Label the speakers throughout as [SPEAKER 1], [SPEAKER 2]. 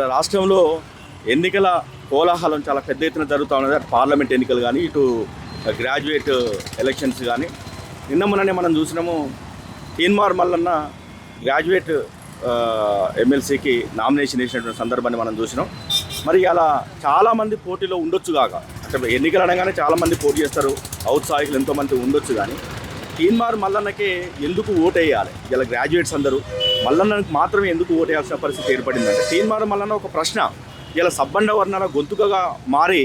[SPEAKER 1] ఇలా రాష్ట్రంలో ఎన్నికల కోలాహలం చాలా పెద్ద ఎత్తున జరుగుతూ ఉన్నది. అటు పార్లమెంట్ ఎన్నికలు కానీ, ఇటు గ్రాడ్యుయేట్ ఎలక్షన్స్ కానీ. నిన్న మొన్ననే మనం చూసినాము, తీన్మార్ మల్లన్న గ్రాడ్యుయేట్ ఎమ్మెల్సీకి నామినేషన్ వేసినటువంటి సందర్భాన్ని మనం చూసినాం. మరి అలా చాలామంది పోటీలో ఉండొచ్చు కాక, అంటే ఎన్నికలు అనగానే చాలామంది పోటీ చేస్తారు, ఔత్సాహికులు ఎంతోమంది ఉండొచ్చు. కానీ తీన్మార్ మల్లన్నకే ఎందుకు ఓటు వేయాలి? ఇలా గ్రాడ్యుయేట్స్ అందరూ మల్లన్నకి మాత్రమే ఎందుకు ఓటు వేయాల్సిన పరిస్థితి ఏర్పడిందంటే, తీన్మార్ మల్లన్న ఒక ప్రశ్న ఇలా సబ్బండ వర్ణాల గొంతుకగా మారి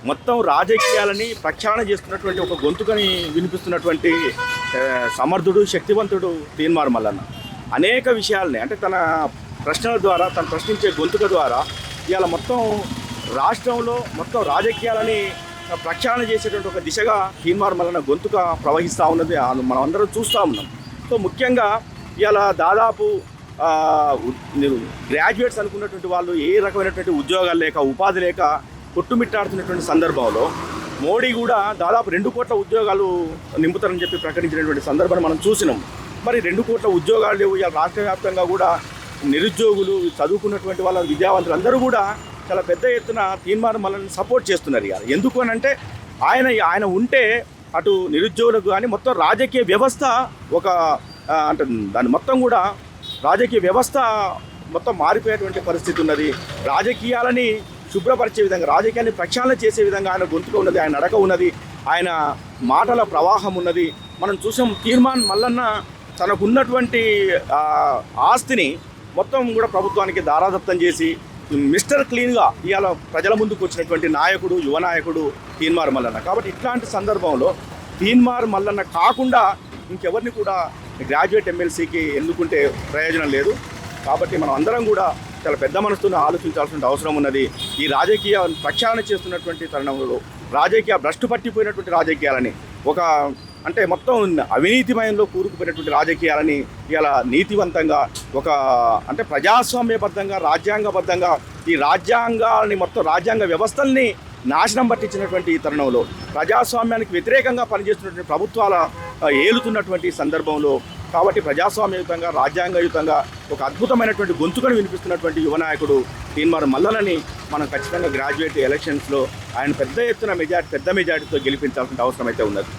[SPEAKER 1] మొత్తం రాజకీయాలని ప్రక్షాళన చేస్తున్నటువంటి ఒక గొంతుకని వినిపిస్తున్నటువంటి సమర్థుడు, శక్తివంతుడు తీన్మార్ మల్లన్న. అనేక విషయాలని, అంటే తన ప్రశ్నల ద్వారా, తను ప్రశ్నించే గొంతుక ద్వారా ఇవాళ మొత్తం రాష్ట్రంలో మొత్తం రాజకీయాలని ప్రక్షాళన చేసేటువంటి ఒక దిశగా తీన్మార్ మల్లన్న గొంతుక ప్రవహిస్తూ ఉన్నది, మనం అందరం చూస్తూ ఉన్నాం. సో ముఖ్యంగా ఇవాళ దాదాపు గ్రాడ్యుయేట్స్ అనుకున్నటువంటి వాళ్ళు ఏ రకమైనటువంటి ఉద్యోగాలు లేక, ఉపాధి లేక కొట్టుమిట్టాడుతున్నటువంటి సందర్భంలో మోడీ కూడా దాదాపు 2 కోట్ల ఉద్యోగాలు నింపుతారని చెప్పి ప్రకటించినటువంటి సందర్భాన్ని మనం చూసినాం. మరి 2 కోట్ల ఉద్యోగాలు లేవు. ఇవాళ రాష్ట్ర వ్యాప్తంగా కూడా నిరుద్యోగులు, చదువుకున్నటువంటి వాళ్ళ విద్యావంతులు అందరూ కూడా చాలా పెద్ద ఎత్తున తీన్మార్ మల్లన్నని సపోర్ట్ చేస్తున్నారు. ఇవాళ ఎందుకు అని అంటే, ఆయన ఉంటే అటు నిరుద్యోగులకు కానీ మొత్తం రాజకీయ వ్యవస్థ ఒక అంటే దాని మొత్తం కూడా రాజకీయ వ్యవస్థ మొత్తం మారిపోయేటువంటి పరిస్థితి ఉన్నది. రాజకీయాలని శుభ్రపరిచే విధంగా, రాజకీయాన్ని ప్రక్షాళన చేసే విధంగా ఆయన గొంతుక ఉన్నది, ఆయన నడక ఉన్నది, ఆయన మాటల ప్రవాహం ఉన్నది. మనం చూసాం, తీన్మార్ మల్లన్న తనకున్నటువంటి ఆస్తిని మొత్తం కూడా ప్రభుత్వానికి దారాదత్తం చేసి మిస్టర్ క్లీన్గా ఇవాళ ప్రజల ముందుకు వచ్చినటువంటి నాయకుడు, యువ నాయకుడు తీన్మార్ మల్లన్న. కాబట్టి ఇట్లాంటి సందర్భంలో తీన్మార్ మల్లన్న కాకుండా ఇంకెవరిని కూడా గ్రాడ్యుయేట్ ఎమ్మెల్సీకి ఎన్నుకుంటే ప్రయోజనం లేదు. కాబట్టి మనం అందరం కూడా చాలా పెద్ద మనసుతో ఆలోచించాల్సిన అవసరం ఉన్నది. ఈ రాజకీయ ప్రక్షాళన చేస్తున్నటువంటి తరుణంలో రాజకీయ భ్రష్టు పట్టిపోయినటువంటి రాజకీయాలని, ఒక అంటే మొత్తం అవినీతిమయంలో కూరుకుపోయినటువంటి రాజకీయాలని ఇలా నీతివంతంగా, ఒక అంటే ప్రజాస్వామ్యబద్ధంగా, రాజ్యాంగబద్ధంగా ఈ రాజ్యాంగాలని మొత్తం రాజ్యాంగ వ్యవస్థల్ని నాశనం పట్టించినటువంటి ఈ తరుణంలో, ప్రజాస్వామ్యానికి వ్యతిరేకంగా పనిచేస్తున్నటువంటి ప్రభుత్వాల ఏలుతున్నటువంటి సందర్భంలో, కాబట్టి ప్రజాస్వామ్యయుతంగా, రాజ్యాంగయుతంగా ఒక అద్భుతమైనటువంటి గొంతుకను వినిపిస్తున్నటువంటి యువ నాయకుడు తీన్మార్ మల్లన్నని మనం ఖచ్చితంగా గ్రాడ్యుయేట్ ఎలక్షన్స్లో ఆయన పెద్ద ఎత్తున పెద్ద మెజార్టీతో గెలిపించాల్సిన అవసరం అయితే ఉన్నది.